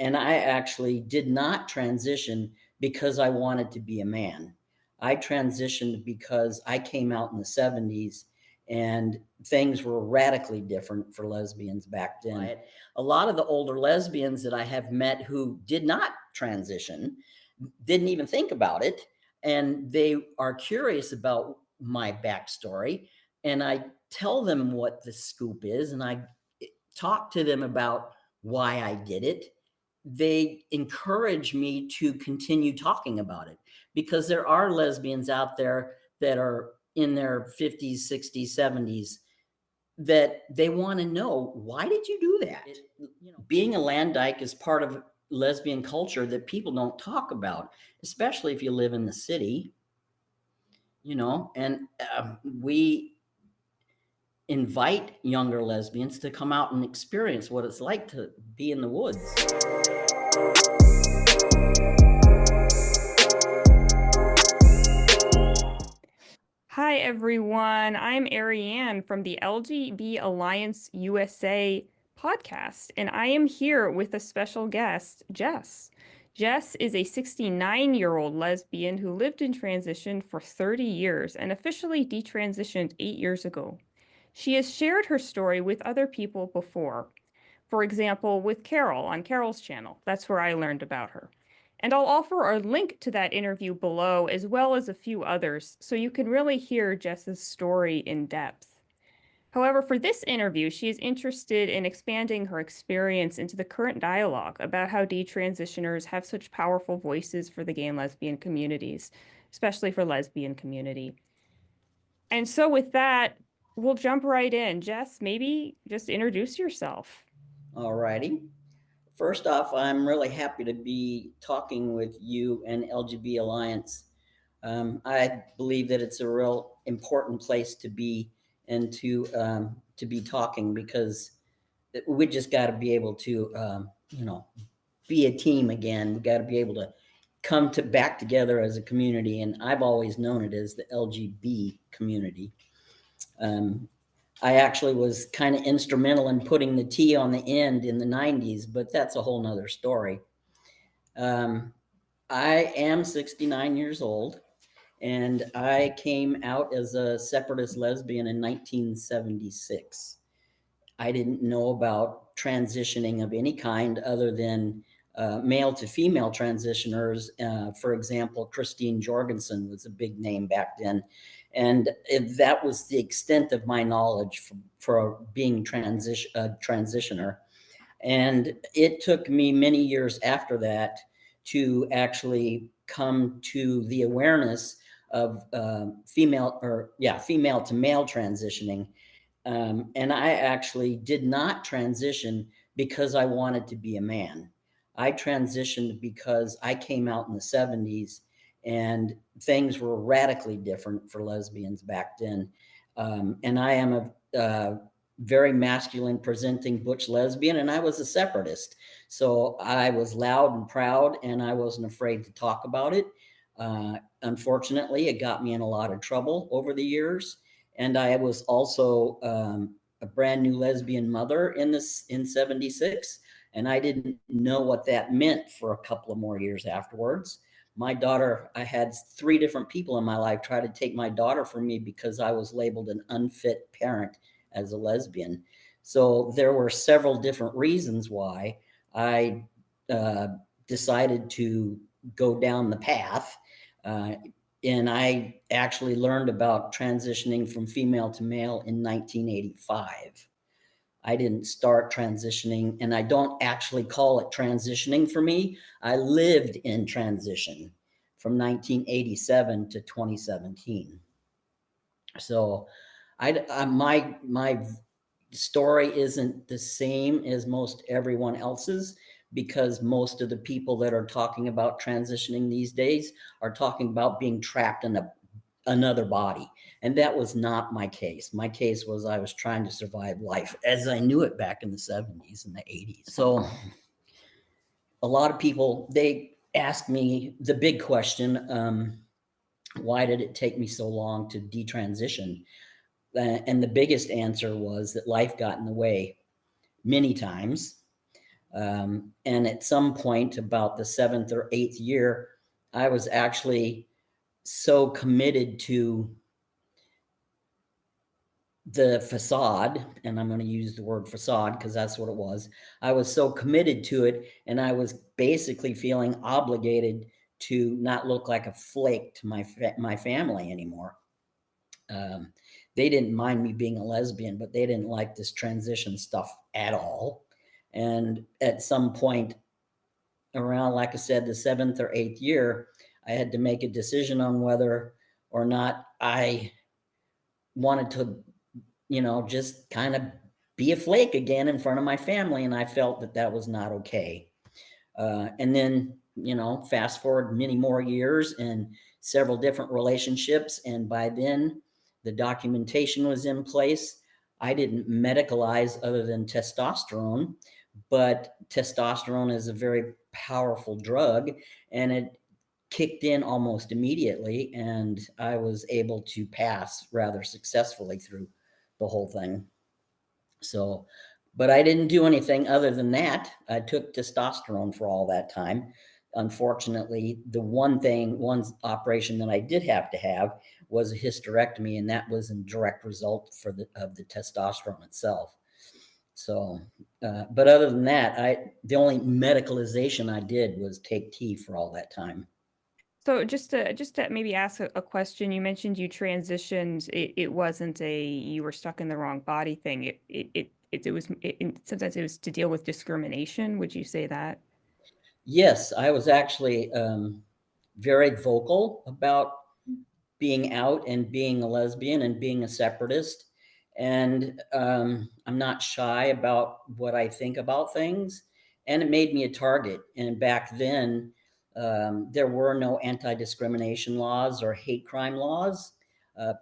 And I actually did not transition because I wanted to be a man. I transitioned because I came out in the 70s and things were radically different for lesbians back then. A lot of the older lesbians that I have met who did not transition didn't even think about it. And they are curious about my backstory. And I tell them what the scoop is, and I talk to them about why I did it. They encourage me to continue talking about it because there are lesbians out there that are in their 50s, 60s, 70s that they want to know, why did you do that? Being a land dyke is part of lesbian culture that people don't talk about, especially if you live in the city, and we invite younger lesbians to come out and experience what it's like to be in the woods. Hi, everyone. I'm Ariane from the LGB Alliance USA podcast, and I am here with a special guest, Jess. Jess is a 69-year-old lesbian who lived in transition for 30 years and officially detransitioned 8 years ago. She has shared her story with other people before. For example, with Carol on Carol's channel. That's where I learned about her. And I'll offer a link to that interview below, as well as a few others, so you can really hear Jess's story in depth. However, for this interview, she is interested in expanding her experience into the current dialogue about how detransitioners have such powerful voices for the gay and lesbian communities, especially for lesbian community. And so with that, we'll jump right in. Jess, maybe just introduce yourself. All righty. First off, I'm really happy to be talking with you and LGB Alliance. I believe that it's a real important place to be and to be talking, because we just got to be able to be a team again. We got to be able to come to back together as a community, and I've always known it as the LGB community. I actually was kind of instrumental in putting the T on the end in the 90s, but that's a whole nother story. I am 69 years old, and I came out as a separatist lesbian in 1976. I didn't know about transitioning of any kind other than male to female transitioners. For example, Christine Jorgensen was a big name back then. And that was the extent of my knowledge for being transitioner. And it took me many years after that to actually come to the awareness of female to male transitioning. And I actually did not transition because I wanted to be a man. I transitioned because I came out in the 70s and things were radically different for lesbians back then. And I am a very masculine presenting butch lesbian, and I was a separatist. So I was loud and proud, and I wasn't afraid to talk about it. Unfortunately, it got me in a lot of trouble over the years. And I was also a brand new lesbian mother in 76. And I didn't know what that meant for a couple of more years afterwards. My daughter, I had 3 different people in my life try to take my daughter from me because I was labeled an unfit parent as a lesbian. So there were several different reasons why I decided to go down the path. And I actually learned about transitioning from female to male in 1985. I didn't start transitioning, and I don't actually call it transitioning for me. I lived in transition from 1987 to 2017. So my story isn't the same as most everyone else's, because most of the people that are talking about transitioning these days are talking about being trapped in another body. And that was not my case. My case was I was trying to survive life as I knew it back in the 70s and the 80s. So a lot of people, they ask me the big question, why did it take me so long to detransition? And the biggest answer was that life got in the way many times. And at some point, about the 7th or 8th year, I was actually so committed to the facade, and I'm going to use the word facade because that's what it was. I was so committed to it, and I was basically feeling obligated to not look like a flake to my family anymore. Um, they didn't mind me being a lesbian, but they didn't like this transition stuff at all. And at some point, around, like I said, the 7th or 8th year, I had to make a decision on whether or not I wanted to, just kind of be a flake again in front of my family. And I felt that that was not okay. And then, fast forward many more years and several different relationships. And by then, the documentation was in place. I didn't medicalize other than testosterone, but testosterone is a very powerful drug, and it kicked in almost immediately. And I was able to pass rather successfully through the whole thing. So, but I didn't do anything other than that. I took testosterone for all that time. Unfortunately, the one operation that I did have to have was a hysterectomy, and that was in direct result of the testosterone itself. So, but other than that, the only medicalization I did was take tea for all that time. So just to maybe ask a question, you mentioned you transitioned. It wasn't a you were stuck in the wrong body thing. Sometimes it was to deal with discrimination. Would you say that? Yes, I was actually very vocal about being out and being a lesbian and being a separatist. And I'm not shy about what I think about things. And it made me a target. And back then, there were no anti discrimination laws or hate crime laws.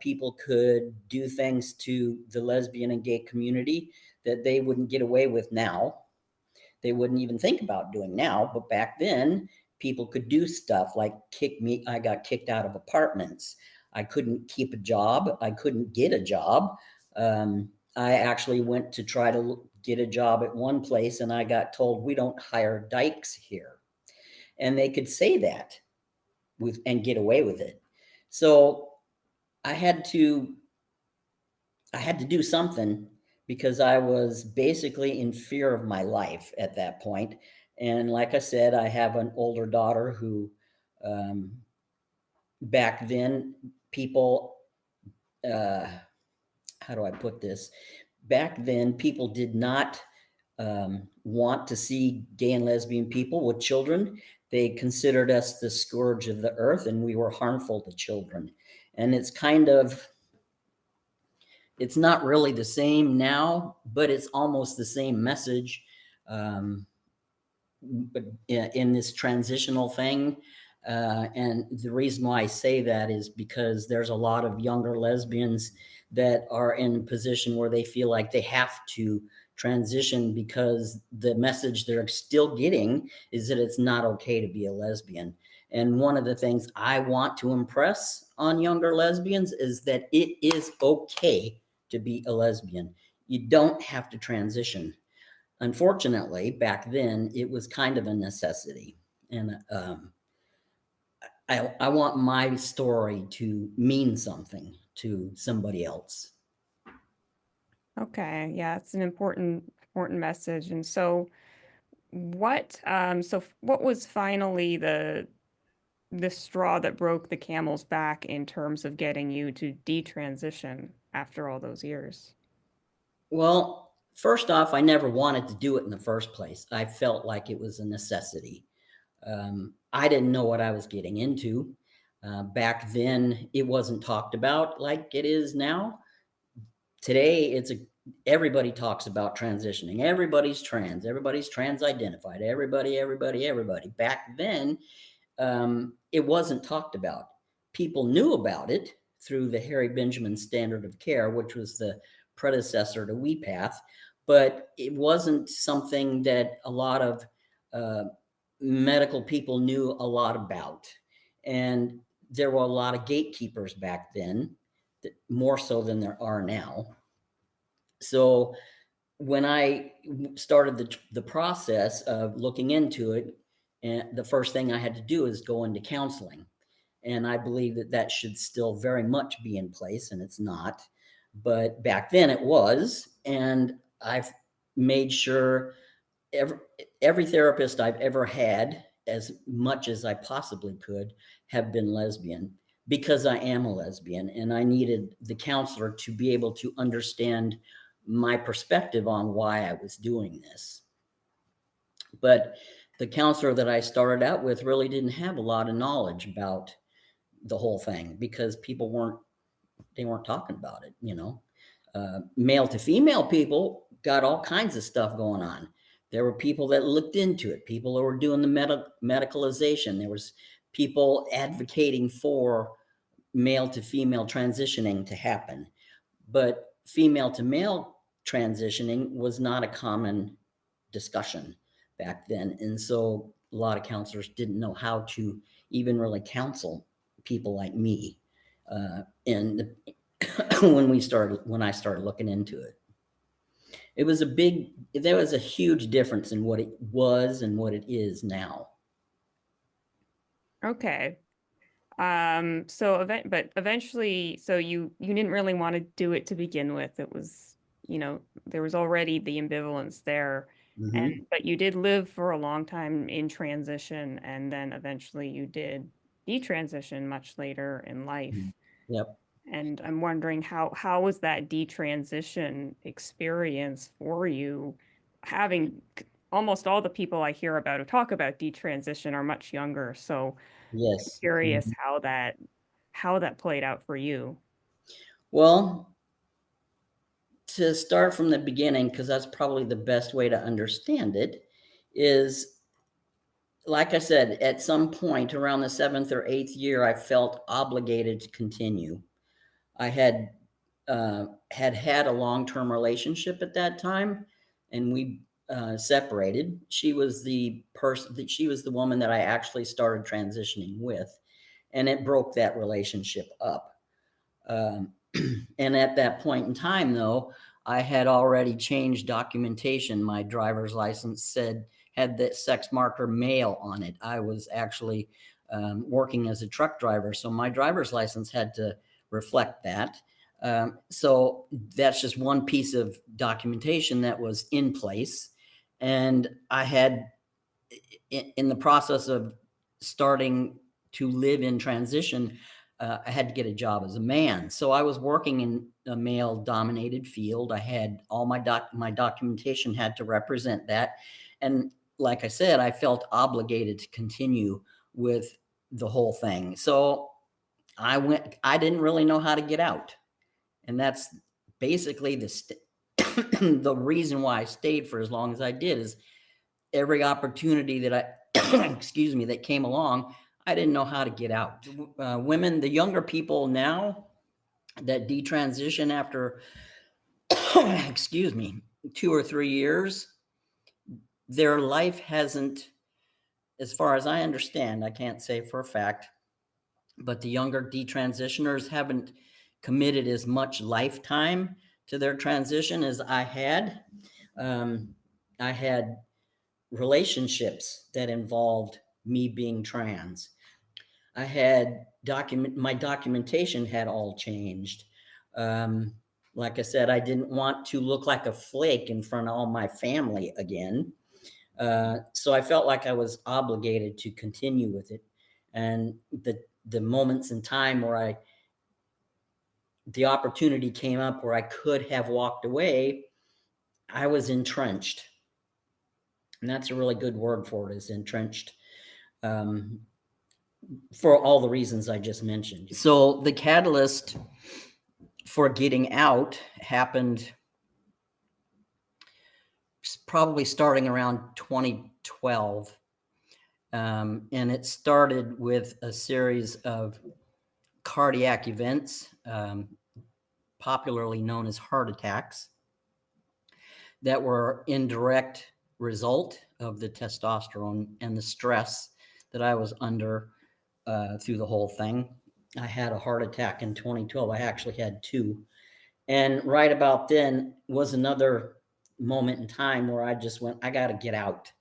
People could do things to the lesbian and gay community that they wouldn't get away with now. They wouldn't even think about doing now. But back then, people could do stuff like kick me. I got kicked out of apartments. I couldn't keep a job. I couldn't get a job. I actually went to try to get a job at one place, and I got told, we don't hire dykes here. And they could say that and get away with it. So I had to I had to do something because I was basically in fear of my life at that point. And like I said, I have an older daughter who, um, back then, people, uh, how do I put this? Back then, people did not want to see gay and lesbian people with children. They considered us the scourge of the earth, and we were harmful to children. And it's not really the same now, but it's almost the same message. Um, but in this transitional thing. And the reason why I say that is because there's a lot of younger lesbians that are in a position where they feel like they have to transition because the message they're still getting is that it's not okay to be a lesbian. And one of the things I want to impress on younger lesbians is that it is okay to be a lesbian. You don't have to transition. Unfortunately, back then, it was kind of a necessity. And I want my story to mean something to somebody else. Okay, yeah, it's an important message. And so what was finally the straw that broke the camel's back in terms of getting you to detransition after all those years? Well, first off, I never wanted to do it in the first place. I felt like it was a necessity. I didn't know what I was getting into. Back then, it wasn't talked about like it is now. Today, everybody talks about transitioning. Everybody's trans identified. Everybody. Back then, it wasn't talked about. People knew about it through the Harry Benjamin Standard of Care, which was the predecessor to WePath, but it wasn't something that a lot of uh, medical people knew a lot about. And there were a lot of gatekeepers back then, more so than there are now. So when I started the process of looking into it, and the first thing I had to do is go into counseling. And I believe that that should still very much be in place, and it's not. But back then it was. And I've made sure every, every therapist I've ever had, as much as I possibly could, have been lesbian because I am a lesbian and I needed the counselor to be able to understand my perspective on why I was doing this. But the counselor that I started out with really didn't have a lot of knowledge about the whole thing because people weren't talking about it, you know. Male to female people got all kinds of stuff going on. There were people that looked into it, people that were doing the medicalization. There was people advocating for male to female transitioning to happen. But female to male transitioning was not a common discussion back then. And so a lot of counselors didn't know how to even really counsel people like me. And when I started looking into it, there was a huge difference in what it was and what it is now. Okay. But eventually, so you didn't really want to do it to begin with. It was, there was already the ambivalence there. Mm-hmm. But you did live for a long time in transition, and then eventually you did detransition much later in life. Yep. And I'm wondering how was that detransition experience for you, having almost all the people I hear about who talk about detransition are much younger. So Yes. curious Mhm. how that played out for you. Well, to start from the beginning, because that's probably the best way to understand it, is like I said, at some point around the seventh or eighth year, I felt obligated to continue. I had a long-term relationship at that time, and we separated. She was the person that she was the woman that I actually started transitioning with, and it broke that relationship up. Um, and at that point in time, though, I had already changed documentation. My driver's license had the sex marker male on it. I was actually working as a truck driver, so my driver's license had to reflect that. So that's just one piece of documentation that was in place. And I had, in the process of starting to live in transition, I had to get a job as a man. So I was working in a male dominated field. I had all my documentation had to represent that. And like I said, I felt obligated to continue with the whole thing. So I didn't really know how to get out. And that's basically the reason why I stayed for as long as I did is every opportunity that excuse me, that came along, I didn't know how to get out. Women, the younger people now that detransition after, excuse me, 2 or 3 years, their life hasn't, as far as I understand, I can't say for a fact, but the younger detransitioners haven't committed as much lifetime to their transition as I had. Um, I had relationships that involved me being trans. I had my documentation had all changed. Um, like I said, I didn't want to look like a flake in front of all my family again. So I felt like I was obligated to continue with it. And the moments in time where the opportunity came up where I could have walked away, I was entrenched. And that's a really good word for it, is entrenched. Um, for all the reasons I just mentioned. So the catalyst for getting out happened probably starting around 2012. And it started with a series of cardiac events, popularly known as heart attacks, that were in direct result of the testosterone and the stress that I was under through the whole thing. I had a heart attack in 2012. I actually had two. And right about then was another moment in time where I just went, I got to get out.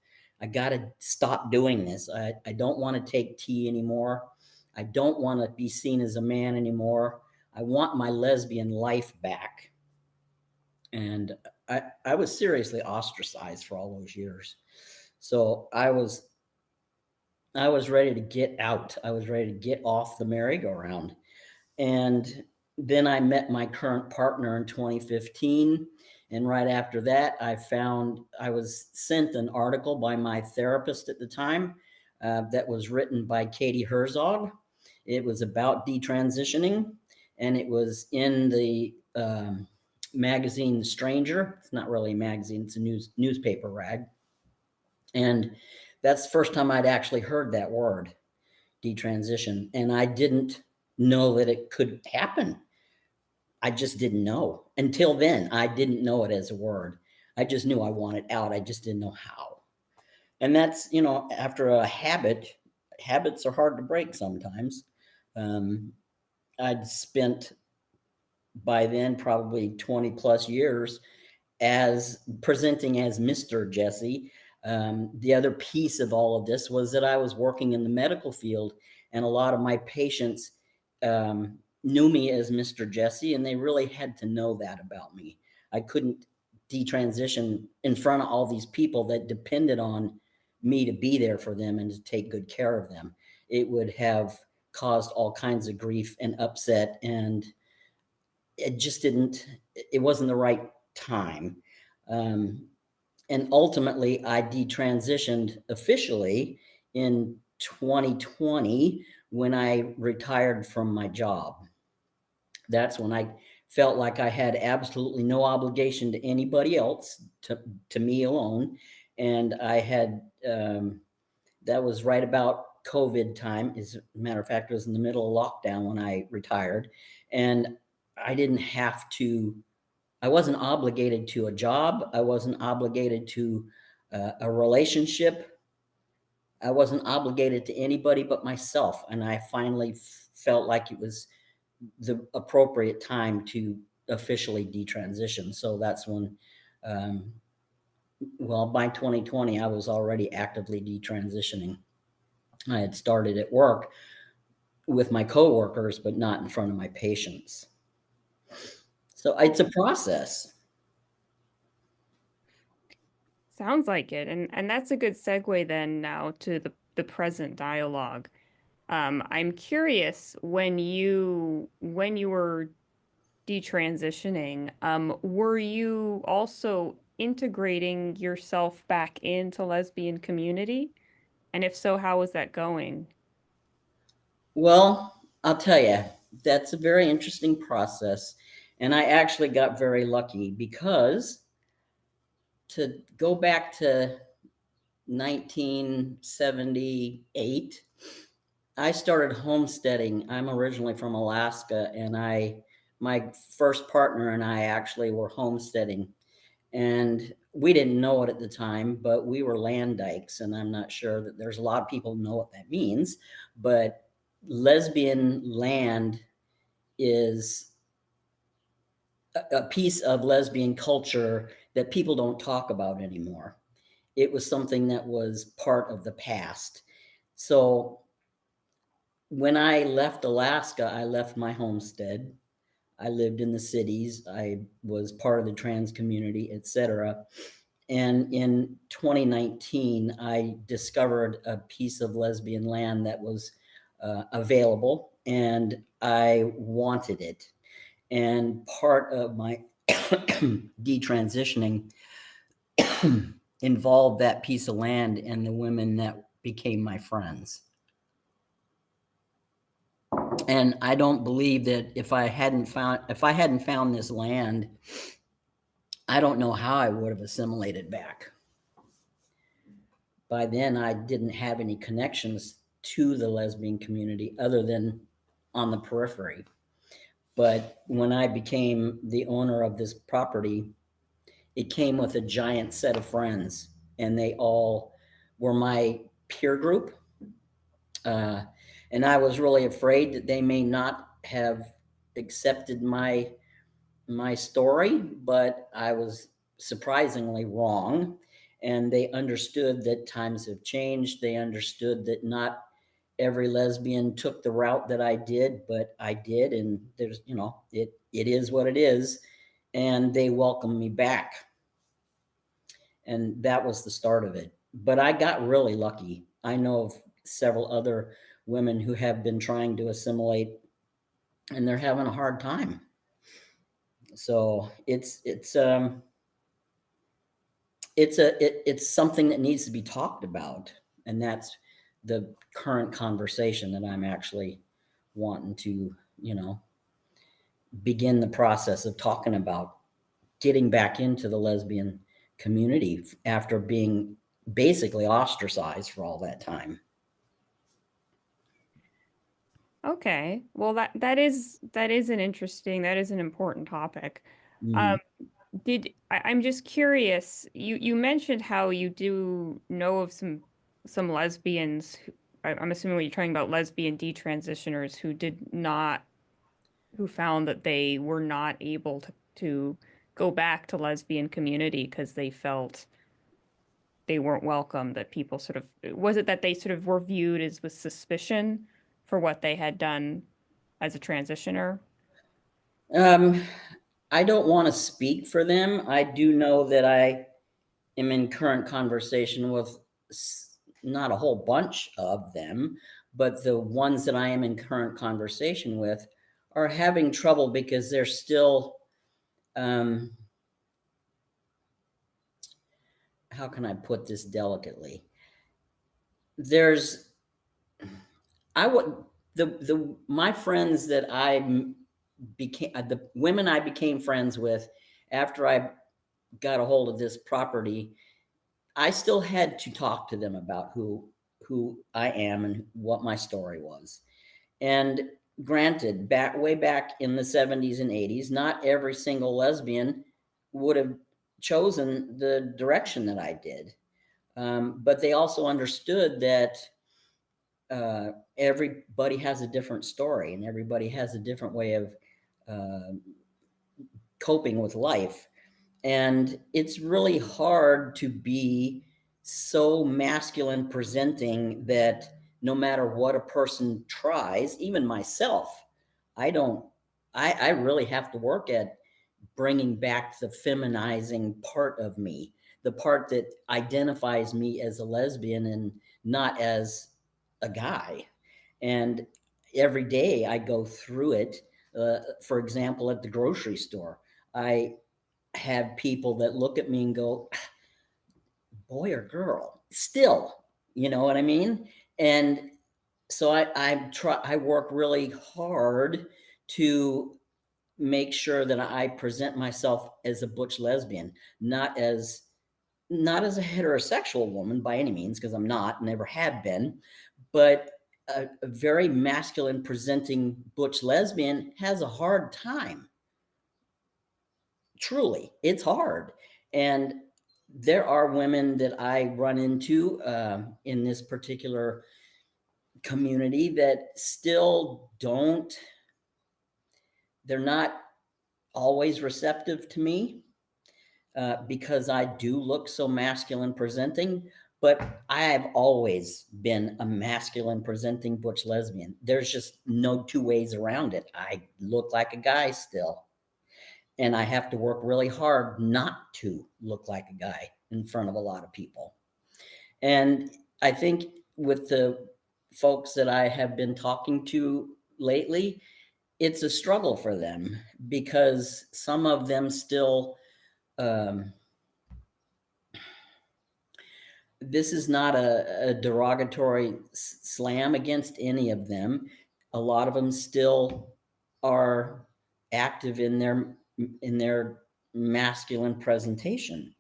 I got to stop doing this. I don't want to take tea anymore. I don't want to be seen as a man anymore. I want my lesbian life back. And I was seriously ostracized for all those years. So I was ready to get out. I was ready to get off the merry-go-round. And then I met my current partner in 2015. And right after that, I was sent an article by my therapist at the time that was written by Katie Herzog. It was about detransitioning, and it was in the magazine The Stranger. It's not really a magazine, it's a newspaper rag. And that's the first time I'd actually heard that word, detransition. And I didn't know that it could happen. I just didn't know. Until then, I didn't know it as a word. I just knew I wanted out. I just didn't know how. And that's, after a habits are hard to break sometimes. Um, I'd spent by then probably 20 plus years as presenting as Mr. Jesse. The other piece of all of this was that I was working in the medical field, and a lot of my patients knew me as Mr. Jesse, and they really had to know that about me. I couldn't detransition in front of all these people that depended on me to be there for them and to take good care of them. It would have caused all kinds of grief and upset, and it wasn't the right time. Um, and ultimately, I detransitioned officially in 2020 when I retired from my job. That's when I felt like I had absolutely no obligation to anybody else, to me alone. And I had, that was right about COVID time. As a matter of fact, it was in the middle of lockdown when I retired. And I didn't have to, I wasn't obligated to a job. I wasn't obligated to a relationship. I wasn't obligated to anybody but myself. And I finally felt like it was the appropriate time to officially detransition. So that's when, um, well, by 2020, I was already actively detransitioning. I had started at work with my coworkers, but not in front of my patients. So it's a process. Sounds like it. And that's a good segue then now to the present dialogue. I'm curious when you were detransitioning, were you also integrating yourself back into lesbian community? And if so, how was that going? Well, I'll tell you, that's a very interesting process. And I actually got very lucky because to go back to 1978, I started homesteading. I'm originally from Alaska, and my first partner and I actually were homesteading. And we didn't know it at the time, but we were land dykes. And I'm not sure that there's a lot of people who know what that means, but lesbian land is a piece of lesbian culture that people don't talk about anymore. It was something that was part of the past. So when I left Alaska, I left my homestead. I lived in the cities. I was part of the trans community, etc. And in 2019, I discovered a piece of lesbian land that was available, and I wanted it. And part of my detransitioning involved that piece of land and the women that became my friends. And I don't believe that if I hadn't found this land, I don't know how I would have assimilated back. By then, I didn't have any connections to the lesbian community other than on the periphery. But when I became the owner of this property, it came with a giant set of friends, and they all were my peer group. Uh, and I was really afraid that they may not have accepted my story, but I was surprisingly wrong. And they understood that times have changed. They understood that not every lesbian took the route that I did, but I did. And there's, it is what it is. And they welcomed me back. And that was the start of it. But I got really lucky. I know of several other women who have been trying to assimilate and they're having a hard time. So it's something that needs to be talked about, and that's the current conversation that I'm actually wanting to begin the process of talking about getting back into the lesbian community after being basically ostracized for all that time. Okay. Well, that is an important topic. Um, Mm. I'm just curious, you mentioned how you do know of some lesbians I'm assuming you're talking about lesbian detransitioners who found that they were not able to go back to lesbian community because they felt they weren't welcome, that people sort of, was it that they sort of were viewed as with suspicion for what they had done as a transitioner? Um, I don't want to speak for them. I do know that I am in current conversation with not a whole bunch of them, but the ones that I am in current conversation with are having trouble because they're still, um, how can I put this delicately? There's, I would, my friends that I became, the women I became friends with after I got a hold of this property, I still had to talk to them about who I am and what my story was. And granted, way back in the 70s and 80s, not every single lesbian would have chosen the direction that I did. But they also understood that everybody has a different story and everybody has a different way of uh, coping with life. And it's really hard to be so masculine presenting that no matter what a person tries, even myself, I don't, I really have to work at bringing back the feminizing part of me, the part that identifies me as a lesbian and not as a guy. And every day I go through it. For example, at the grocery store, I have people that look at me and go, boy or girl, still, you know what I mean? And so I work really hard to make sure that I present myself as a butch lesbian, not as not as a heterosexual woman by any means, because I'm not, never have been, but a very masculine presenting butch lesbian has a hard time. Truly, it's hard. And there are women that I run into in this particular community that still don't, they're not always receptive to me because I do look so masculine presenting, but I have always been a masculine presenting butch lesbian. There's just no two ways around it. I look like a guy still. And I have to work really hard not to look like a guy in front of a lot of people. And I think with the folks that I have been talking to lately, it's a struggle for them because some of them still, um, this is not a derogatory slam against any of them. A lot of them still are active in their masculine presentation,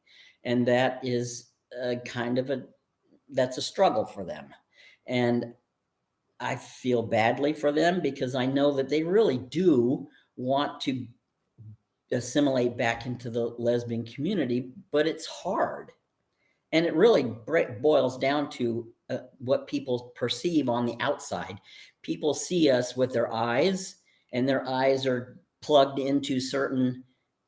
and that is a kind of a that's a struggle for them. And I feel badly for them because I know that they really do want to assimilate back into the lesbian community, but it's hard. And it really boils down to what people perceive on the outside. People see us with their eyes, and their eyes are plugged into certain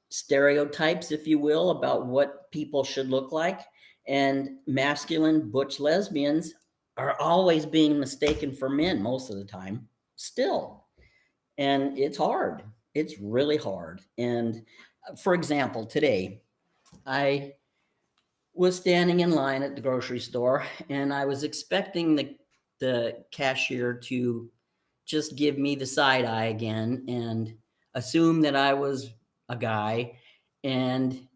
stereotypes, if you will, about what people should look like. And masculine butch lesbians are always being mistaken for men most of the time, still. And it's hard. It's really hard. And for example, today I was standing in line at the grocery store and I was expecting the cashier to just give me the side eye again and assume that I was a guy. And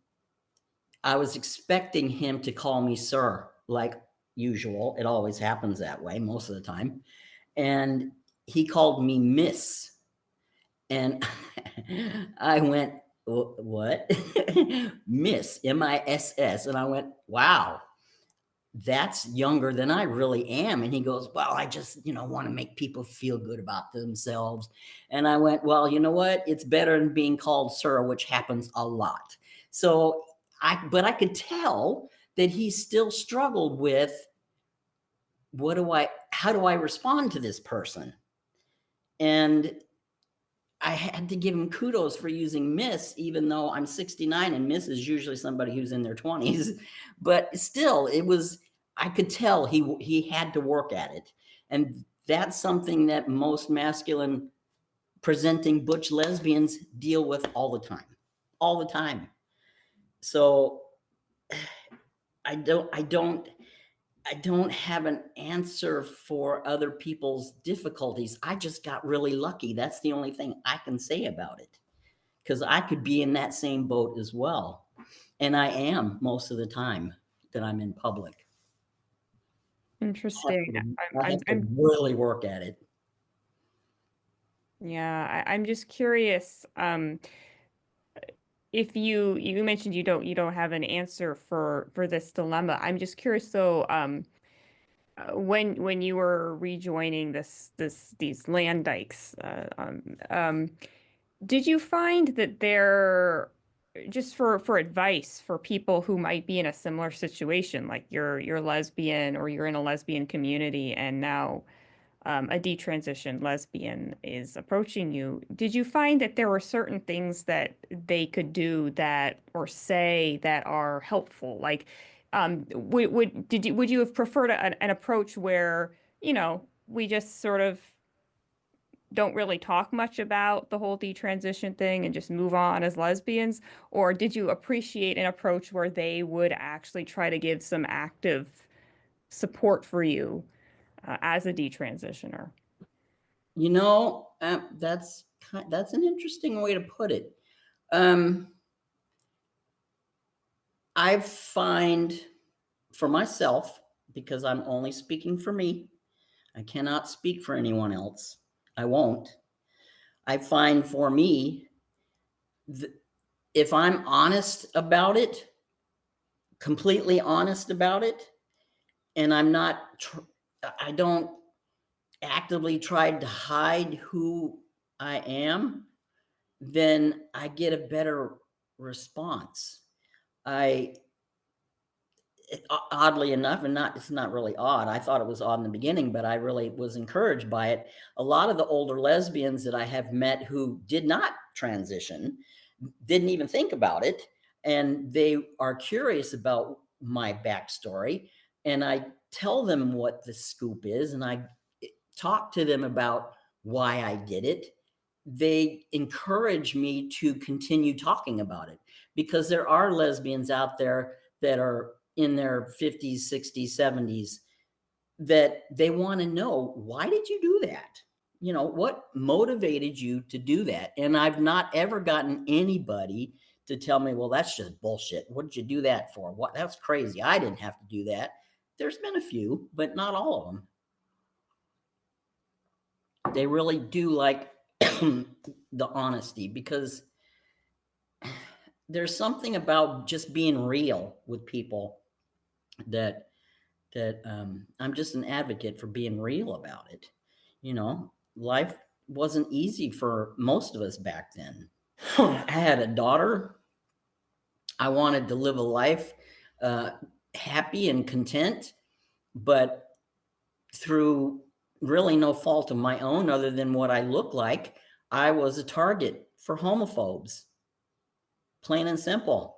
I was expecting him to call me sir, like usual. It always happens that way most of the time. And he called me miss. And I went, what? Miss, MISS. And I went, wow, that's younger than I really am. And he goes, well, I just, want to make people feel good about themselves. And I went, well, you know what? It's better than being called sir, which happens a lot. So but I could tell that he still struggled with how do I respond to this person? And I had to give him kudos for using miss, even though I'm 69 and miss is usually somebody who's in their 20s. But still, I could tell he had to work at it. And that's something that most masculine presenting butch lesbians deal with all the time. All the time. So I don't have an answer for other people's difficulties. I just got really lucky. That's the only thing I can say about it. Because I could be in that same boat as well. And I am most of the time that I'm in public. Interesting. I have to really work at it. Yeah, I'm just curious. If you mentioned you don't have an answer for this dilemma. I'm just curious though, when you were rejoining these land dikes, did you find that there, just for advice for people who might be in a similar situation, like you're lesbian or you're in a lesbian community and now a detransitioned lesbian is approaching you, did you find that there were certain things that they could do that or say that are helpful? Like, would you have preferred an approach where, we just sort of don't really talk much about the whole detransition thing and just move on as lesbians? Or did you appreciate an approach where they would actually try to give some active support for you as a detransitioner? That's an interesting way to put it. Um, I find for myself, because I'm only speaking for me, I cannot speak for anyone else. I won't. I find for me, if I'm honest about it, completely honest about it, and I don't actively try to hide who I am, then I get a better response. I Oddly enough, and it's not really odd. I thought it was odd in the beginning, but I really was encouraged by it. A lot of the older lesbians that I have met who did not transition didn't even think about it, and they are curious about my backstory. And I tell them what the scoop is, and I talk to them about why I did it. They encourage me to continue talking about it because there are lesbians out there that are in their 50s, 60s, 70s that they want to know, why did you do that? What motivated you to do that? And I've not ever gotten anybody to tell me, well, that's just bullshit. What did you do that for? What? That's crazy. I didn't have to do that. There's been a few, but not all of them. They really do like the honesty, because there's something about just being real with people that I'm just an advocate for being real about it. Life wasn't easy for most of us back then. I had a daughter. I wanted to live a life uh, happy and content, but through really no fault of my own other than what I look like, I was a target for homophobes. plain and simple.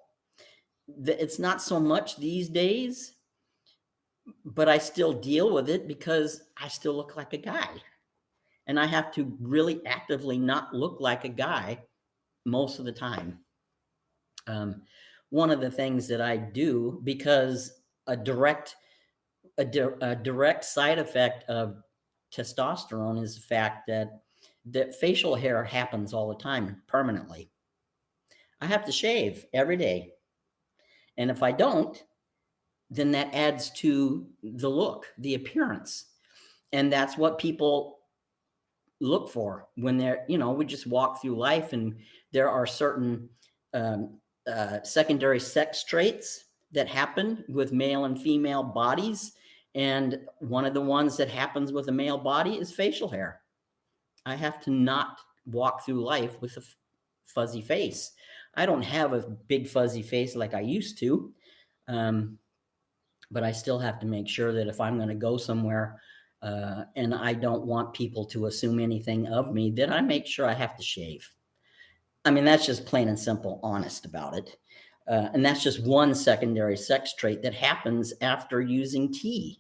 It's not so much these days, but I still deal with it because I still look like a guy. And I have to really actively not look like a guy most of the time. Um, One of the things that I do, because a direct a direct side effect of testosterone is the fact that facial hair happens all the time permanently. I have to shave every day, and if I don't, then that adds to the look, the appearance, and that's what people look for when they're, we just walk through life, and there are certain um, secondary sex traits that happen with male and female bodies, and one of the ones that happens with a male body is facial hair. I have to not walk through life with a fuzzy face. I don't have a big fuzzy face like I used to, um, but I still have to make sure that if I'm going to go somewhere and I don't want people to assume anything of me, that I make sure I have to shave. I mean, that's just plain and simple, honest about it. And that's just one secondary sex trait that happens after using tea.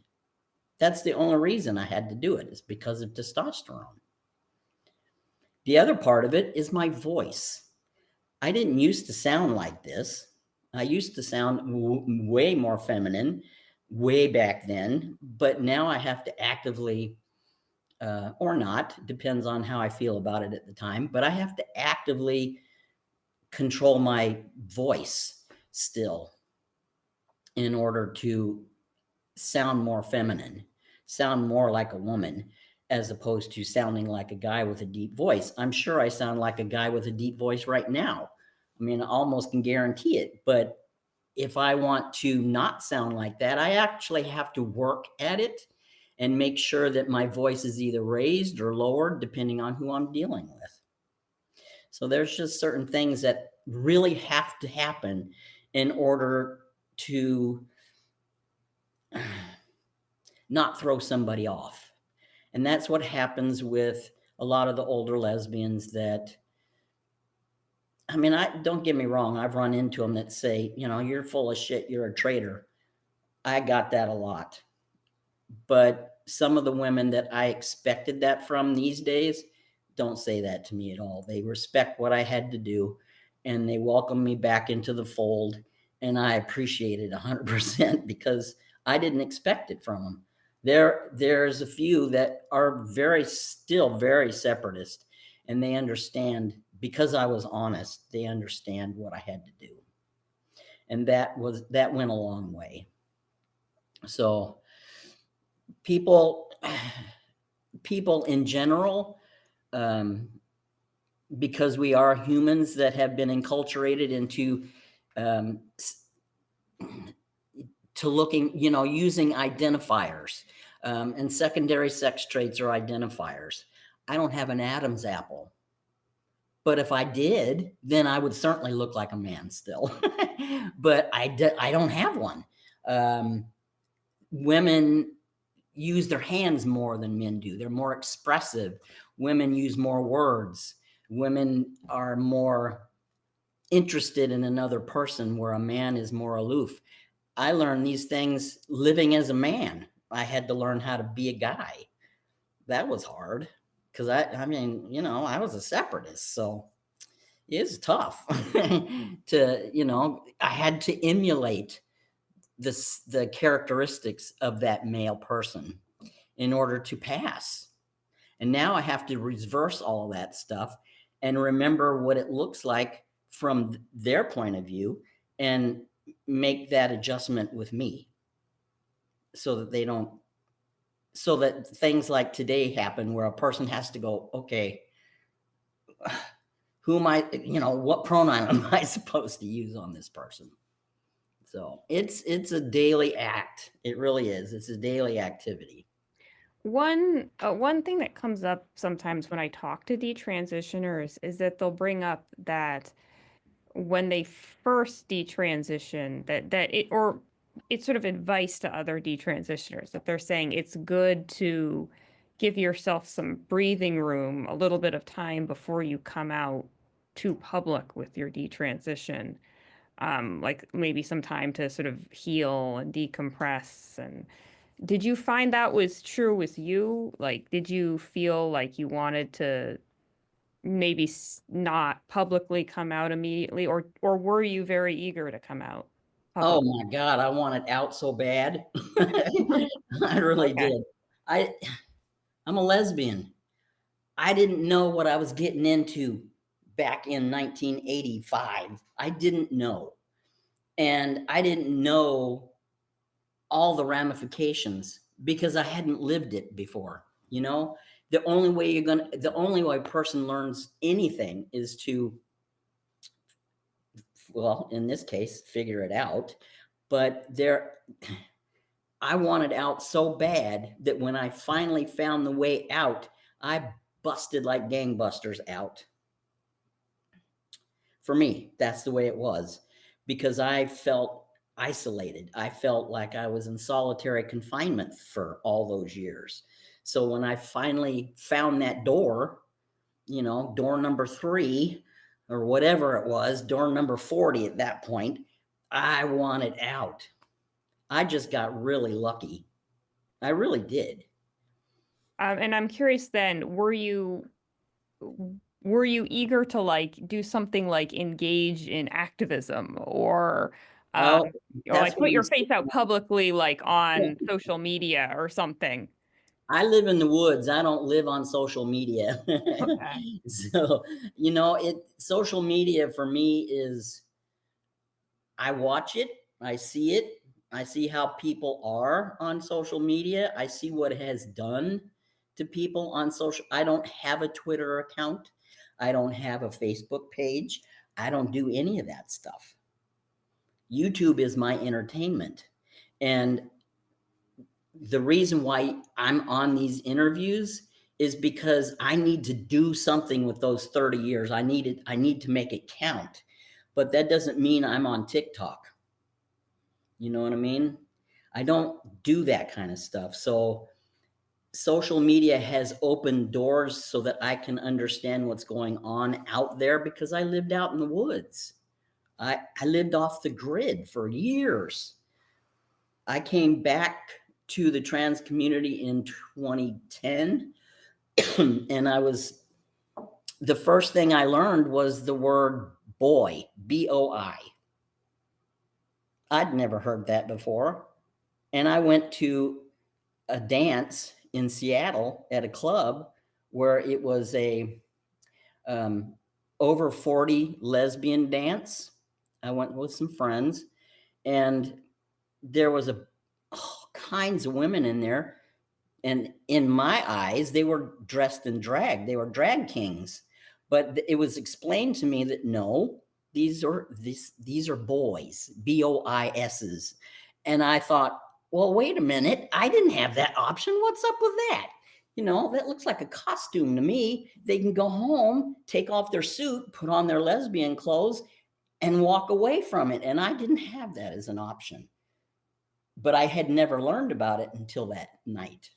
That's the only reason I had to do it, is because of testosterone. The other part of it is my voice. I didn't used to sound like this. I used to sound way more feminine way back then, but now I have to actively, or not, depends on how I feel about it at the time, but I have to actively control my voice still in order to sound more feminine, sound more like a woman, as opposed to sounding like a guy with a deep voice. I'm sure I sound like a guy with a deep voice right now. I mean, I almost can guarantee it. But if I want to not sound like that, I actually have to work at it and make sure that my voice is either raised or lowered, depending on who I'm dealing with. So there's just certain things that really have to happen in order to not throw somebody off. And that's what happens with a lot of the older lesbians that, I mean, I don't get me wrong, I've run into them that say, you're full of shit, you're a traitor. I got that a lot. But some of the women that I expected that from these days don't say that to me at all. They respect what I had to do, and they welcome me back into the fold, and I appreciate it 100% because I didn't expect it from them. There's a few that are still very separatist, and they understand, because I was honest, they understand what I had to do. And that went a long way. So people people in general, um, because we are humans that have been enculturated into um, to looking, using identifiers, and secondary sex traits are identifiers. I don't have an Adam's apple, but if I did, then I would certainly look like a man still. But I don't have one. Um, Women use their hands more than men do. They're more expressive. Women use more words. Women are more interested in another person, where a man is more aloof. I learned these things living as a man. I had to learn how to be a guy. That was hard because I mean, I was a separatist, so it's tough to, I had to emulate the characteristics of that male person in order to pass. And now I have to reverse all that stuff and remember what it looks like from their point of view and make that adjustment with me, so that they don't, so that things like today happen where a person has to go, okay, who am I, what pronoun am I supposed to use on this person? So it's a daily act. It really is. It's a daily activity. One thing that comes up sometimes when I talk to detransitioners is that they'll bring up that when they first detransition, that it, or it's sort of advice to other detransitioners, that they're saying it's good to give yourself some breathing room, a little bit of time before you come out too public with your detransition, like maybe some time to sort of heal and decompress. And did you find that was true with you? Like, did you feel like you wanted to maybe not publicly come out immediately, or were you very eager to come out Oh publicly? my God, I want it out so bad. I really Okay. did. I I'm a lesbian. I didn't know what I was getting into back in 1985. I didn't know. And I didn't know all the ramifications because I hadn't lived it before. You know, the only way a person learns anything is to, well, in this case, figure it out. But I wanted out so bad that when I finally found the way out, I busted like gangbusters out. For me, that's the way it was because I felt isolated. I felt like I was in solitary confinement for all those years. So when I finally found that door, door number 3 or whatever it was, door number 40 at that point, I wanted out. I just got really lucky. I really did. And I'm curious then, were you eager to like do something like engage in activism or Oh, that's like where put you your see face out publicly like on it. social media or something? I live in the woods. I don't live on social media. Okay. So, social media for me is I watch it, I see it, I see how people are on social media. I see what it has done to people on social. I don't have a Twitter account. I don't have a Facebook page. I don't do any of that stuff. YouTube is my entertainment. And the reason why I'm on these interviews is because I need to do something with those 30 years. I need to make it count. But that doesn't mean I'm on TikTok. You know what I mean? I don't do that kind of stuff. So social media has opened doors so that I can understand what's going on out there because I lived out in the woods. I lived off the grid for years. I came back to the trans community in 2010 and the first thing I learned was the word boy, BOI. I'd never heard that before. And I went to a dance in Seattle at a club where it was a um, over 40 lesbian dance. I went with some friends, and there was all kinds of women in there. And in my eyes, they were dressed in drag. They were drag kings. But it was explained to me that no, these are boys, BOISs. And I thought, well, wait a minute. I didn't have that option. What's up with that? That looks like a costume to me. They can go home, take off their suit, put on their lesbian clothes, and walk away from it. And I didn't have that as an option. But I had never learned about it until that night.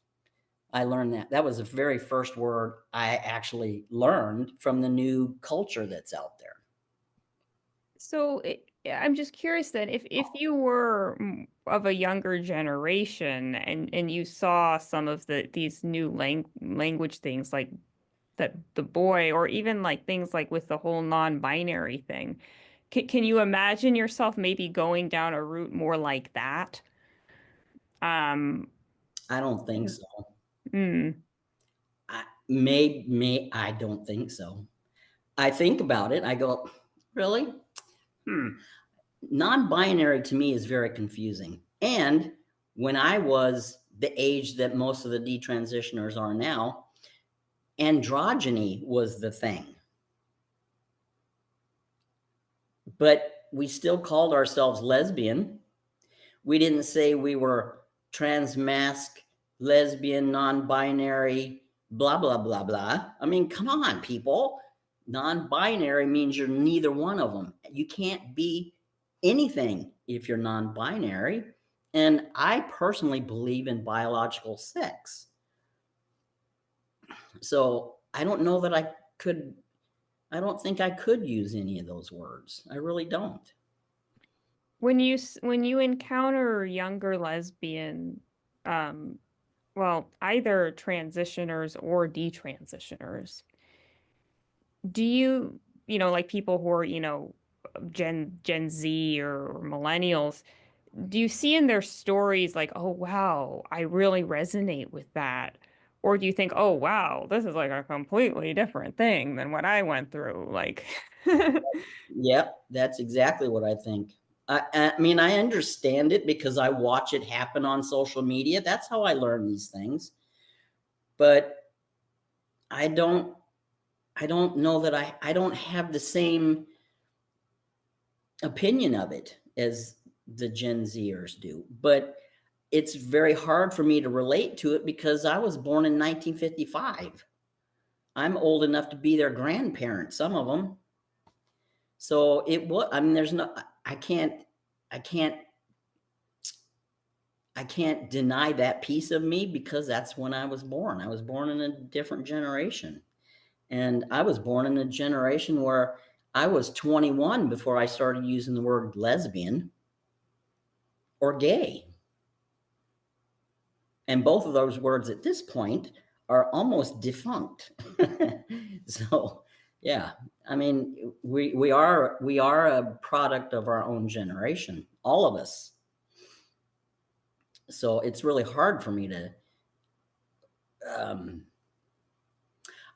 I learned that. That was the very first word I actually learned from the new culture that's out there. So I'm just curious then, if you were of a younger generation and you saw some of these new language things like that the boy or even like things like with the whole non-binary thing, can you imagine yourself maybe going down a route more like that? Um, I don't think Yeah. so. mm, I don't think so. I think about it. I go, really? Hmm. Non-binary to me is very confusing. And when I was the age that most of the detransitioners are now, androgyny was the thing. But we still called ourselves lesbian. We didn't say we were transmasc, lesbian, non-binary, blah, blah, blah, blah. I mean, come on, people. Non-binary means you're neither one of them. You can't be anything if you're non-binary. And I personally believe in biological sex. So I don't know that I could I don't think I could use any of those words. I really don't. When you encounter younger lesbian, um, well, either transitioners or detransitioners, do you, like people who are, Gen Z or millennials, do you see in their stories like, oh wow, I really resonate with that? Or do you think, oh wow, this is like a completely different thing than what I went through? Like, Yep, that's exactly what I think. I mean, I understand it because I watch it happen on social media. That's how I learn these things. But I don't I don't know that I don't have the same opinion of it as the Gen Zers do. But it's very hard for me to relate to it because I was born in 1955. I'm old enough to be their grandparent, some of them. So it was, I mean, there's no, I can't, I can't deny that piece of me because that's when I was born. I was born in a different generation. And I was born in a generation where I was 21 before I started using the word lesbian or gay. And both of those words at this point are almost defunct. So, yeah, I mean, we are a product of our own generation, all of us. So it's really hard for me to. Um,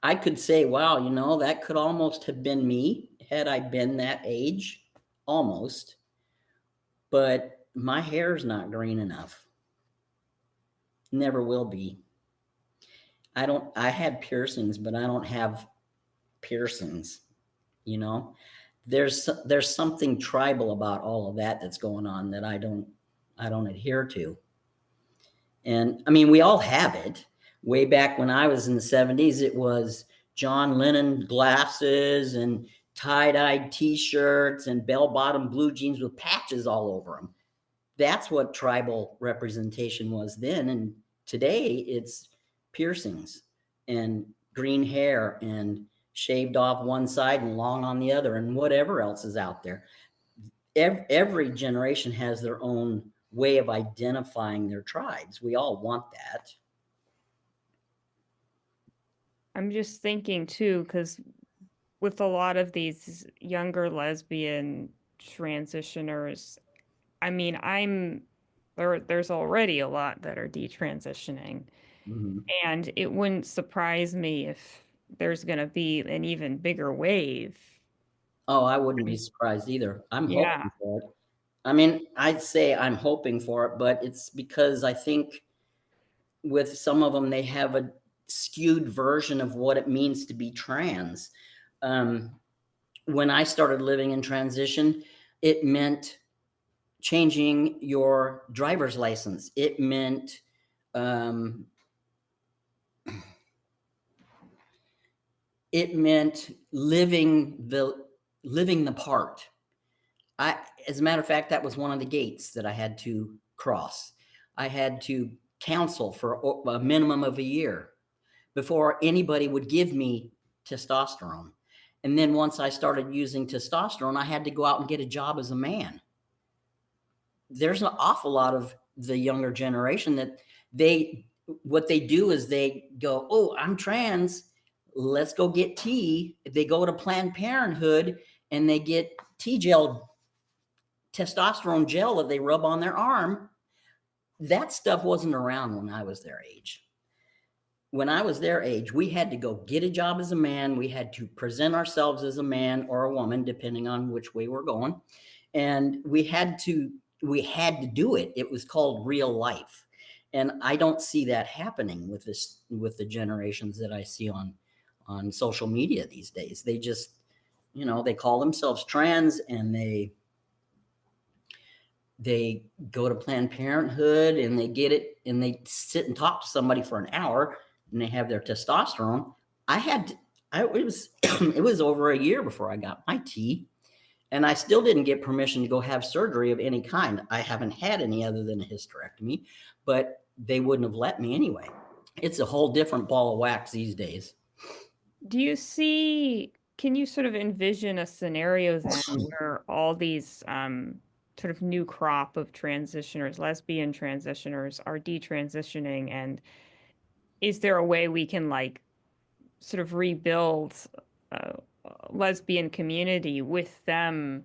I could say, wow, that could almost have been me had I been that age, almost. But my hair's not green enough. Never will be. I had piercings, but I don't have piercings, you know. There's something tribal about all of that that's going on that I don't adhere to. And I mean, we all have it. Way back when I was in the 70s, it was John Lennon glasses and tie-dyed t-shirts and bell-bottom blue jeans with patches all over them. That's what tribal representation was then. And today it's piercings and green hair and shaved off one side and long on the other and whatever else is out there. Every generation has their own way of identifying their tribes. We all want that. I'm just thinking too, because with a lot of these younger lesbian transitioners, I mean, there's already a lot that are detransitioning, Mhm. and it wouldn't surprise me if there's going to be an even bigger wave. Oh, I I wouldn't be mean, surprised either. I'm yeah, hoping for it. I mean, I'd say I'm hoping for it, but it's because I think with some of them, they have a skewed version of what it means to be trans. Um, when I started living in transition, it meant changing your driver's license. It meant um, it meant living the part. I, as a matter of fact, that was one of the gates that I had to cross. I had to counsel for a minimum of a year before anybody would give me testosterone. And then once I started using testosterone, I had to go out and get a job as a man. There's an awful lot of the younger generation that what they do is they go, oh, I'm trans. Let's go get T. They go to Planned Parenthood and they get T gel, testosterone gel that they rub on their arm. That stuff wasn't around when I was their age. When I was their age, we had to go get a job as a man. We had to present ourselves as a man or a woman, depending on which way we're going. And we had to do it. It was called real life. And I don't see that happening with the generations that I see on social media these days. They just, they call themselves trans and they go to Planned Parenthood and they get it and they sit and talk to somebody for an hour and they have their testosterone. I had to, it was it was over a year before I got my T, and I still didn't get permission to go have surgery of any kind. I haven't had any other than a hysterectomy, but they wouldn't have let me anyway. It's a whole different ball of wax these days. do you see can you sort of envision a scenario then where all these sort of new crop of transitioners, lesbian transitioners, are detransitioning, and is there a way we can like sort of rebuild a lesbian community with them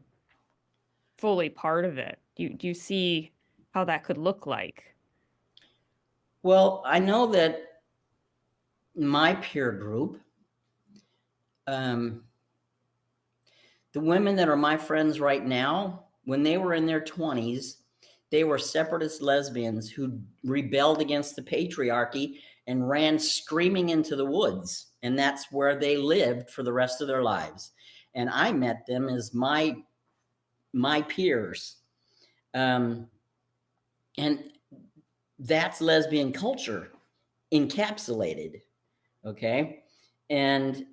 fully part of it? Do you see how that could look like? Well, I know that my peer group, um, the women that are my friends right now, when they were in their 20s, they were separatist lesbians who rebelled against the patriarchy and ran screaming into the woods. And that's where they lived for the rest of their lives. And I met them as my peers. Um, and that's lesbian culture encapsulated. Okay. And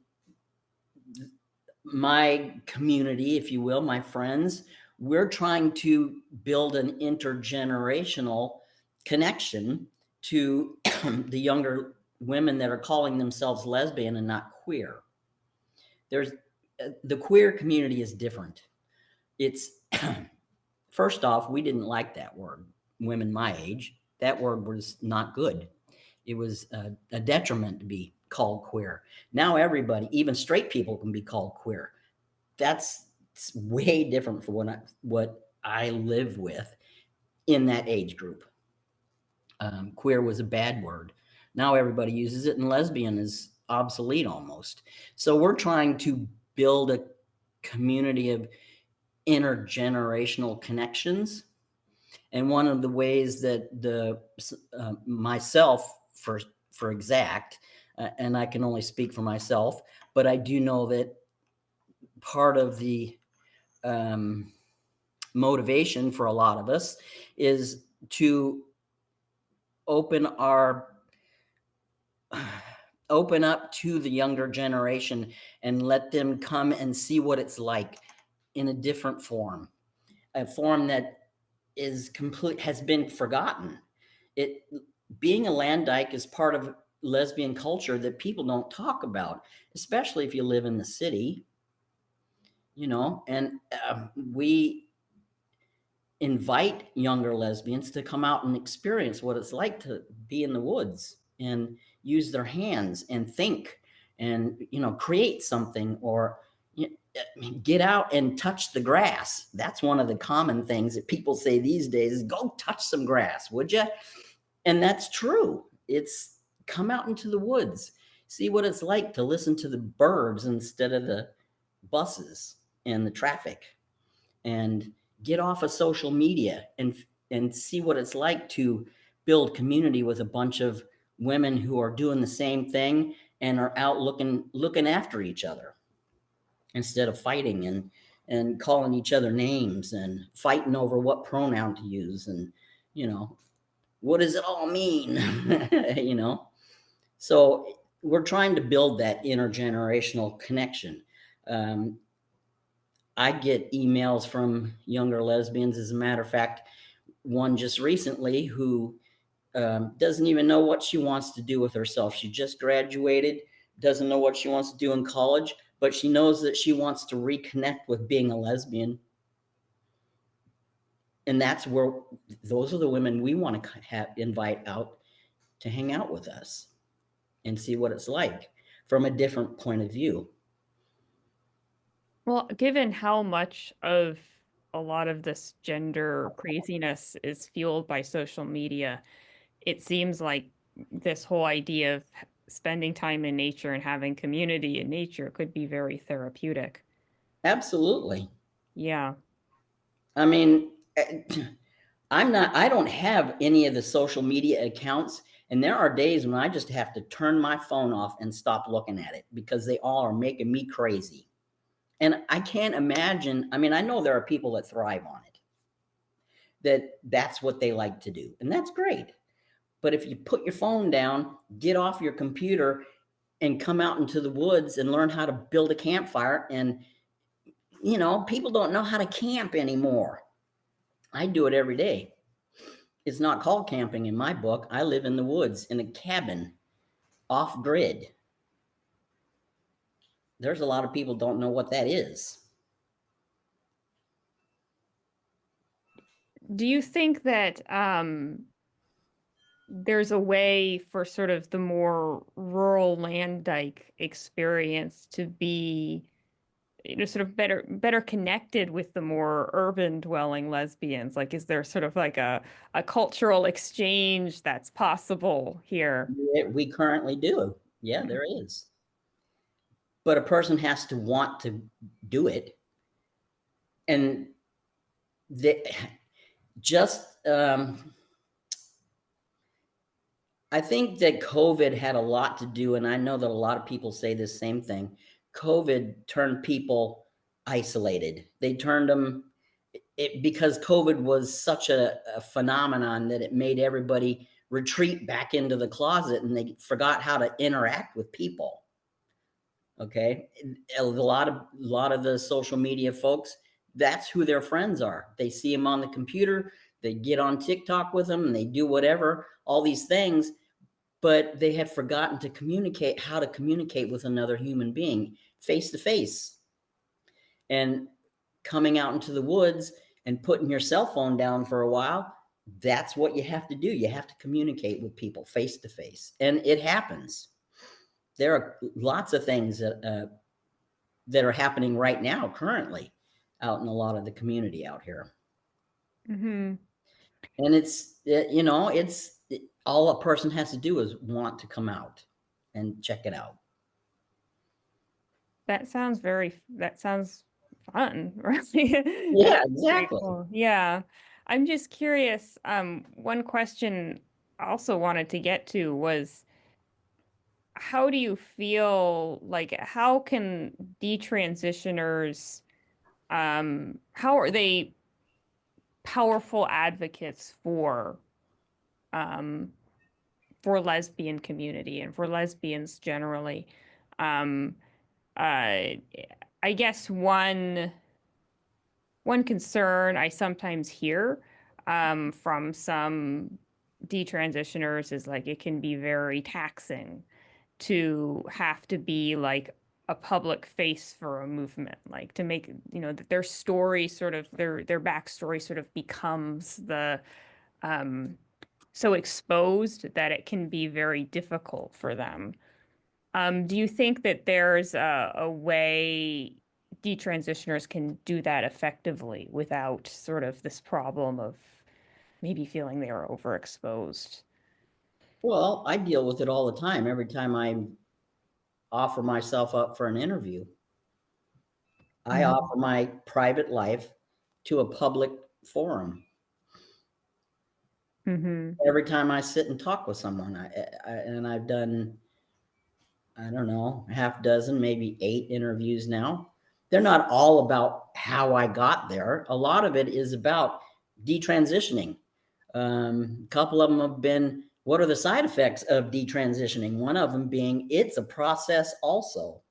my community, if you will, my friends, we're trying to build an intergenerational connection to the younger women that are calling themselves lesbian and not queer. There's the queer community is different. It's first off, we didn't like that word, women my age. That word was not good. It was a detriment to be called queer. Now everybody, even straight people, can be called queer. That's way different from what I live with in that age group. Queer was a bad word. Now everybody uses it, and lesbian is obsolete almost. So we're trying to build a community of intergenerational connections. And one of the ways that the myself for exact, and I can only speak for myself, but I do know that part of the um, motivation for a lot of us is to open our open up to the younger generation and let them come and see what it's like in a different form, a form that is complete has been forgotten. It being a land dyke is part of lesbian culture that people don't talk about, especially if you live in the city, and we invite younger lesbians to come out and experience what it's like to be in the woods and use their hands and think and create something, or get out and touch the grass. That's one of the common things that people say these days is, go touch some grass, would you? And that's true. It's come out into the woods, see what it's like to listen to the birds instead of the buses and the traffic, and get off of social media and see what it's like to build community with a bunch of women who are doing the same thing and are out looking after each other instead of fighting and calling each other names and fighting over what pronoun to use, and you know what does it all mean? you know so we're trying to build that intergenerational connection. um, I get emails from younger lesbians. As a matter of fact, one just recently who doesn't even know what she wants to do with herself. She just graduated, doesn't know what she wants to do in college, but she knows that she wants to reconnect with being a lesbian. And that's where those are the women we want to invite out to hang out with us and see what it's like from a different point of view. Well, given how much of a lot of this gender craziness is fueled by social media, it seems like this whole idea of spending time in nature and having community in nature could be very therapeutic. Absolutely. Yeah. I mean, I don't have any of the social media accounts. And there are days when I just have to turn my phone off and stop looking at it because they all are making me crazy. And I can't imagine. I mean, I know there are people that thrive on it, that's what they like to do. And that's great. But if you put your phone down, get off your computer, and come out into the woods and learn how to build a campfire, and, people don't know how to camp anymore. I do it every day. It's not called camping in my book. I live in the woods in a cabin off grid. there's a lot of people don't know what that is. Do you think that there's a way for sort of the more rural land dyke experience to be, sort of better connected with the more urban dwelling lesbians? Like, is there sort of like a cultural exchange that's possible here? We currently do. Yeah, there is. But a person has to want to do it. And they just, I think that COVID had a lot to do, and I know that a lot of people say the same thing. COVID turned people isolated. They turned them because COVID was such a phenomenon that it made everybody retreat back into the closet, and they forgot how to interact with people. Okay, a lot of the social media folks, that's who their friends are. They see them on the computer, they get on TikTok with them, and they do whatever, all these things, but they have forgotten to communicate, how to communicate with another human being face to face. And coming out into the woods and putting your cell phone down for a while, that's what you have to do. You have to communicate with people face to face, and it happens. There are lots of things that are happening right now, currently, out in a lot of the community out here. Mm-hmm. And it's all a person has to do is want to come out and check it out. That sounds fun, right? Yeah, Very exactly. cool. Yeah. I'm just curious, one question I also wanted to get to was, how do you feel, like, how can detransitioners, how are they powerful advocates um for lesbian community and for lesbians generally? Um, uh, I guess one concern I sometimes hear from some detransitioners is like it can be very taxing to have to be like a public face for a movement, like to make, that their story sort of their backstory sort of becomes the um so exposed that it can be very difficult for them. Do you think that there's a way detransitioners can do that effectively without sort of this problem of maybe feeling they are overexposed? Well, I deal with it all the time. Every time I offer myself up for an interview, I Mhm. offer my private life to a public forum. Hmm. Every time I sit and talk with someone, and I've done, I don't know, half dozen, maybe 8 interviews now. They're not all about how I got there. A lot of it is about detransitioning. A couple of them have been, what are the side effects of detransitioning? One of them being, it's a process also.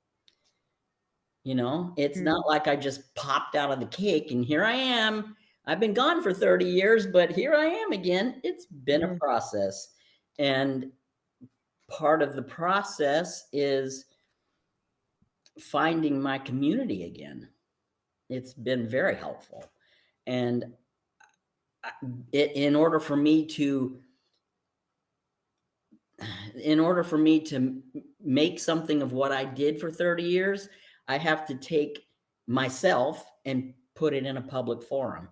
It's not like I just popped out of the cake and here I am. I've been gone for 30 years, but here I am again. It's been a Hmm. process. And part of the process is finding my community again. It's been very helpful. And in order for me to make something of what I did for 30 years, I have to take myself and put it in a public forum.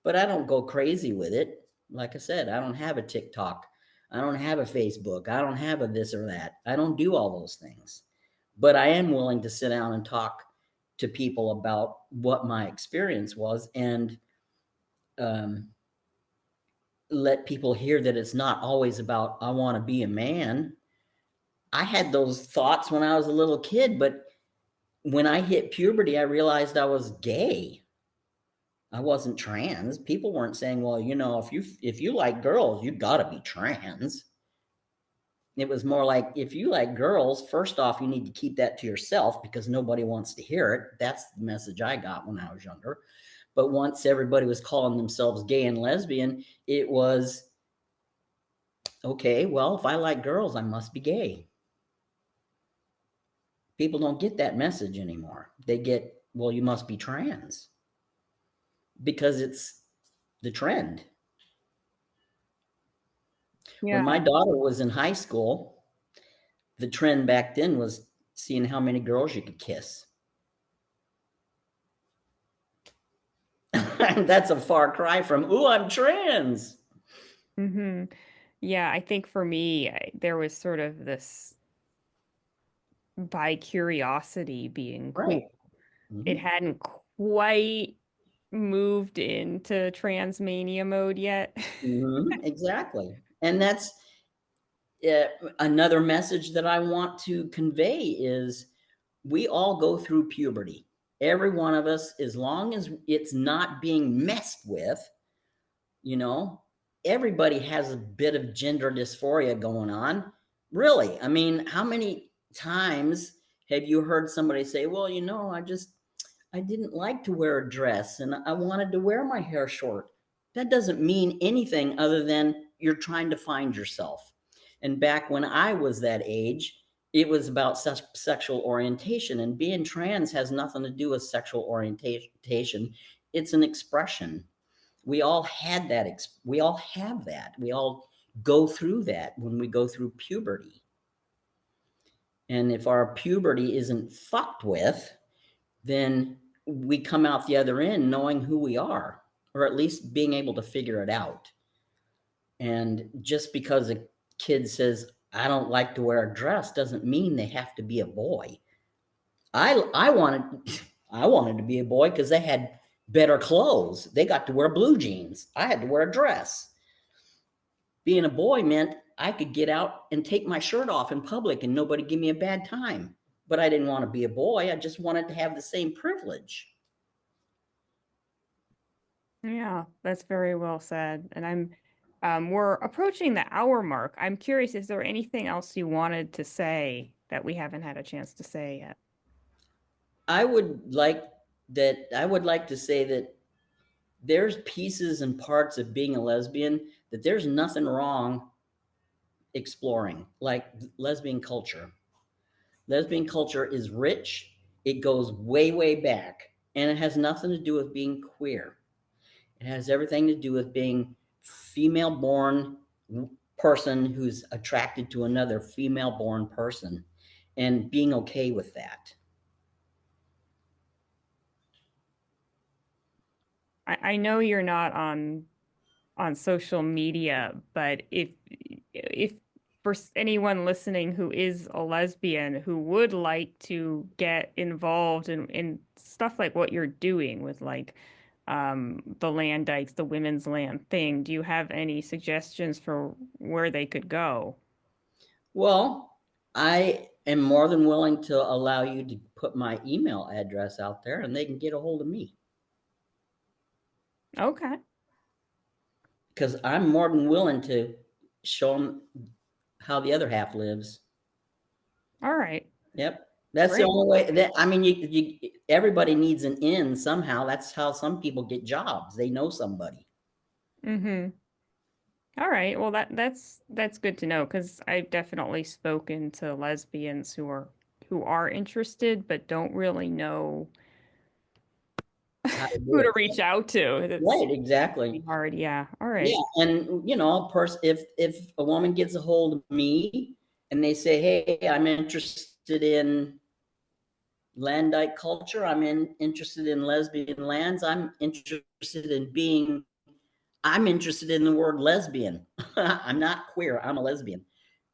But I don't go crazy with it. Like I said, I don't have a TikTok. I don't have a Facebook. I don't have a this or that. I don't do all those things. But I am willing to sit down and talk to people about what my experience was, and um, let people hear that it's not always about, I want to be a man. I had those thoughts when I was a little kid, but when I hit puberty, I realized I was gay. I wasn't trans. People weren't saying, well, if you like girls, you got to be trans. It was more like, if you like girls, first off, you need to keep that to yourself because nobody wants to hear it. That's the message I got when I was younger. But once everybody was calling themselves gay and lesbian, it was, okay, well, if I like girls, I must be gay. People don't get that message anymore. They get, well, you must be trans because it's the trend. When Yeah. my daughter was in high school, the trend back then was seeing how many girls you could kiss. That's a far cry from, ooh, I'm trans. Hmm. Yeah, I think for me, there was sort of this by curiosity being Right. cool. It Hmm. hadn't quite moved into transmania mode yet. Hmm. Exactly. And that's uh, another message that I want to convey is we all go through puberty. Every one of us, as long as it's not being messed with, you know, everybody has a bit of gender dysphoria going on. Really. I mean, how many times have you heard somebody say, well, I didn't like to wear a dress and I wanted to wear my hair short. That doesn't mean anything other than you're trying to find yourself. And back when I was that age, it was about sexual orientation, and being trans has nothing to do with sexual orientation. It's an expression. We all had that. We all have that. We all go through that when we go through puberty. And if our puberty isn't fucked with, then we come out the other end knowing who we are, or at least being able to figure it out. And just because a kid says, I don't like to wear a dress, doesn't mean they have to be a boy. I wanted I wanted to be a boy because they had better clothes. They got to wear blue jeans. I had to wear a dress. Being a boy meant I could get out and take my shirt off in public and nobody give me a bad time. But I didn't want to be a boy. I just wanted to have the same privilege. Yeah, that's very well said. And we're approaching the hour mark. I'm curious, is there anything else you wanted to say that we haven't had a chance to say yet? I would like to say that there's pieces and parts of being a lesbian that there's nothing wrong exploring, like lesbian culture. Lesbian culture is rich, it goes way, way back, and it has nothing to do with being queer. It has everything to do with being female born person who's attracted to another female born person and being okay with that. I know you're not on social media, but if for anyone listening who is a lesbian who would like to get involved in stuff like what you're doing with like the land dykes, the women's land thing, do you have any suggestions for where they could go? Well, I am more than willing to allow you to put my email address out there and they can get a hold of me Okay. because I'm more than willing to show them how the other half lives. All right. Yep. That's the Great. only way that, I mean, everybody needs an in somehow. That's how some people get jobs. They know somebody. Mm-hmm. All right. Well, that's good to know because I've definitely spoken to lesbians who are interested but don't really know How to do who to it. reach out to. It's Right, exactly. pretty hard. Yeah. All Yeah, right. and person if a woman gets a hold of me and they say, "Hey, I'm interested in Landite culture. Interested in lesbian lands. I'm interested in the word lesbian. I'm not queer. I'm a lesbian."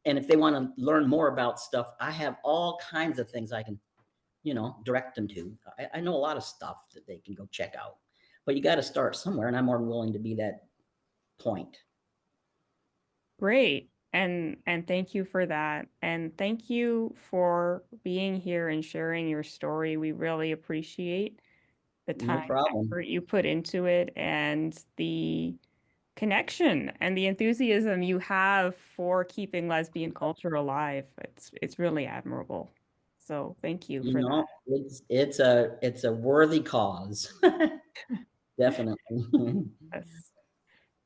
And if they want to learn more about stuff, I have all kinds of things I can, direct them to. I know a lot of stuff that they can go check out, but you got to start somewhere, and I'm more than willing to be that point. Great. And thank you for that. And thank you for being here and sharing your story. We really appreciate the time No and problem. effort you put into it and the connection and the enthusiasm you have for keeping lesbian culture alive. It's really admirable. So thank you for that. It's a worthy cause. Definitely. Yes.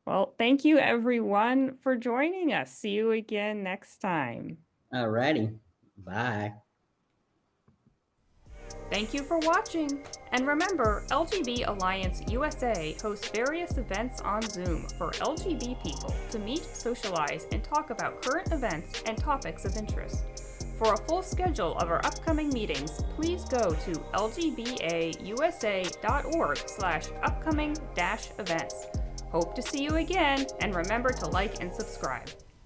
Well, thank you everyone for joining us. See you again next time. All righty. Bye. Thank you for watching! And remember, LGB Alliance USA hosts various events on Zoom for LGB people to meet, socialize, and talk about current events and topics of interest. For a full schedule of our upcoming meetings, please go to lgbausa.org/upcoming-events. Hope to see you again, and remember to like and subscribe.